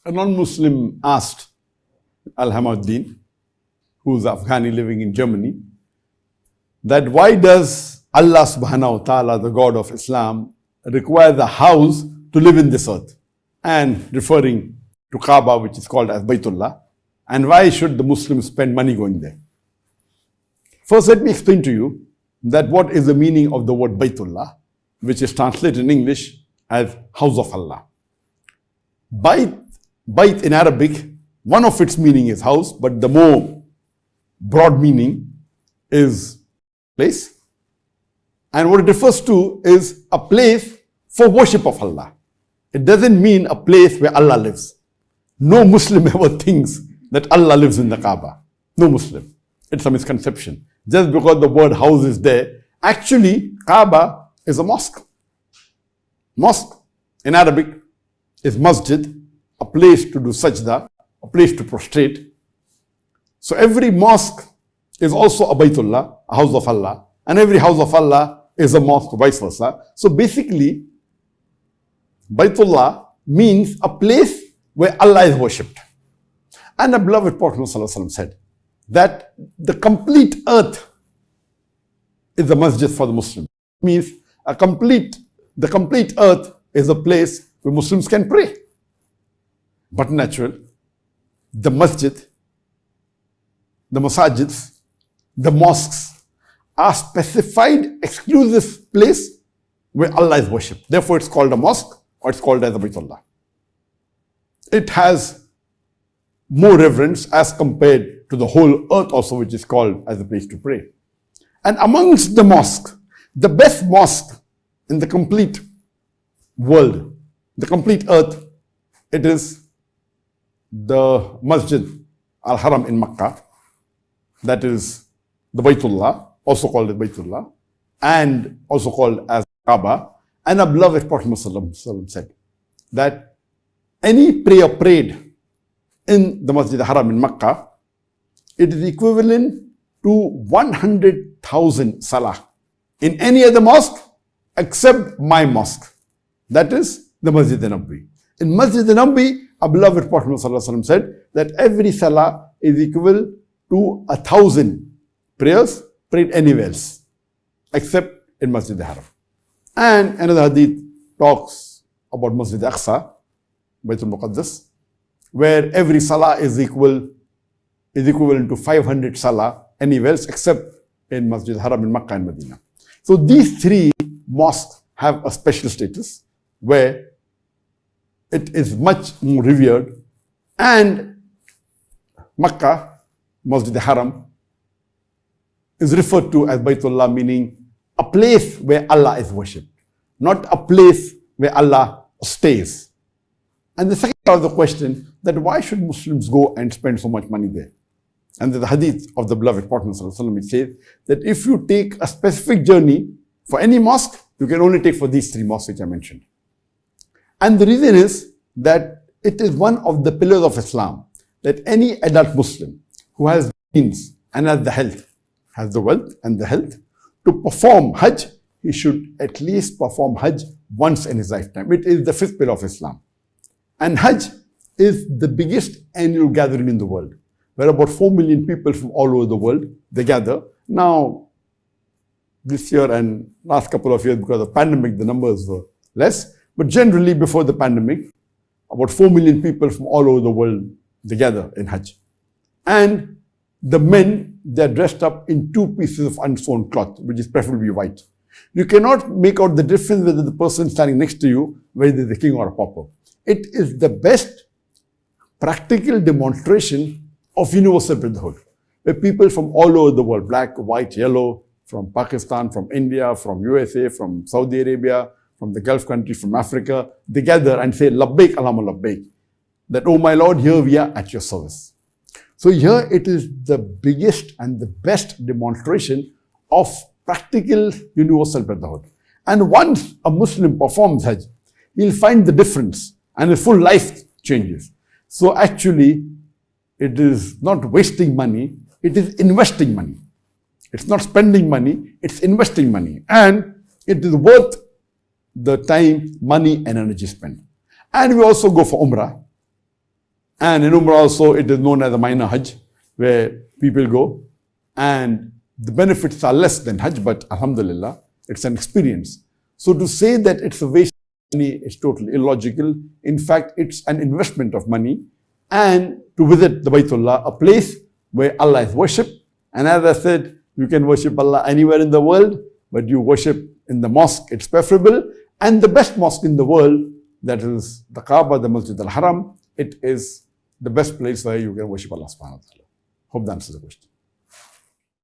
A non-Muslim asked Al-Hamaddin, who's Afghani living in Germany, that why does Allah subhanahu wa ta'ala, the God of Islam, require the house to live in this earth? And referring to Kaaba, which is called as Baytullah, and why should the Muslims spend money going there? First, let me explain to you that what is the meaning of the word Baytullah, which is translated in English as House of Allah. Bayt in Arabic, one of its meaning is house, but the more broad meaning is place. And what it refers to is a place for worship of Allah. It doesn't mean a place where Allah lives. No Muslim ever thinks that Allah lives in the Kaaba. No Muslim. It's a misconception. Just because the word house is there, actually Kaaba is a mosque. Mosque in Arabic is masjid, a place to do sajda, a place to prostrate. So every mosque is also a Baytullah, a house of Allah, and every house of Allah is a mosque, vice versa. So basically, Baytullah means a place where Allah is worshipped. And the beloved Prophet ﷺ said that the complete earth is a masjid for the Muslim. It means the complete earth is a place where Muslims can pray. But natural, the masjid, the masajids, the mosques are specified exclusive place where Allah is worshipped. Therefore, it's called a mosque or it's called as a Baytullah. It has more reverence as compared to the whole earth also, which is called as a place to pray. And amongst the mosques, the best mosque in the complete world, the complete earth, it is the Masjid Al-Haram in Makkah, that is the Baytullah, also called the Baytullah, and also called as Kaaba. And our beloved Prophet ﷺ said that any prayer prayed in the Masjid Al-Haram in Makkah, it is equivalent to 100,000 salah in any other mosque except my mosque, that is the Masjid Nabawi. In Masjid Nabawi, our beloved Prophet ﷺ said that every salah is equal to 1,000 prayers prayed anywhere else except in Masjid Al-Haram. And another hadith talks about Masjid Aqsa, Baytul Muqaddas, where every salah is equivalent to 500 salah anywhere else except in Masjid Al-Haram in Makkah and Medina. So these three mosques have a special status where it is much more revered, and Makkah, Masjid Al-Haram, is referred to as Baytullah, meaning a place where Allah is worshipped, not a place where Allah stays. And the second part of the question, that why should Muslims go and spend so much money there? And the hadith of the beloved Prophet ﷺ, it says that if you take a specific journey for any mosque, you can only take for these three mosques which I mentioned. And the reason is that it is one of the pillars of Islam that any adult Muslim who has means and has the health, has the wealth and the health to perform Hajj, he should at least perform Hajj once in his lifetime. It is the fifth pillar of Islam. And Hajj is the biggest annual gathering in the world, where about 4 million people from all over the world, they gather. Now, this year and last couple of years, because of the pandemic, the numbers were less. But generally, before the pandemic, about 4 million people from all over the world, they gather in Hajj. And the men, they're dressed up in 2 pieces of unsewn cloth, which is preferably white. You cannot make out the difference whether the person standing next to you, whether they're a king or a pauper. It is the best practical demonstration of universal brotherhood, where people from all over the world, black, white, yellow, from Pakistan, from India, from USA, from Saudi Arabia, from the Gulf countries, from Africa, they gather and say, Labbaik Allahumma Labbaik, that, oh my Lord, here we are at your service. So here it is the biggest and the best demonstration of practical universal brotherhood. And once a Muslim performs Hajj, he'll find the difference and his full life changes. So actually, it is not wasting money, it is investing money. It's not spending money, it's investing money. And it is worth the time, money and energy spent. And we also go for Umrah. And in Umrah also, it is known as a minor Hajj, where people go. And the benefits are less than Hajj, but Alhamdulillah, it's an experience. So to say that it's a waste of money is totally illogical. In fact, it's an investment of money. And to visit the Baytullah, a place where Allah is worshipped. And as I said, you can worship Allah anywhere in the world, but you worship in the mosque, it's preferable. And the best mosque in the world, that is the Kaaba, the Masjid al-Haram, it is the best place where you can worship Allah subhanahu wa ta'ala. Hope that answers the question.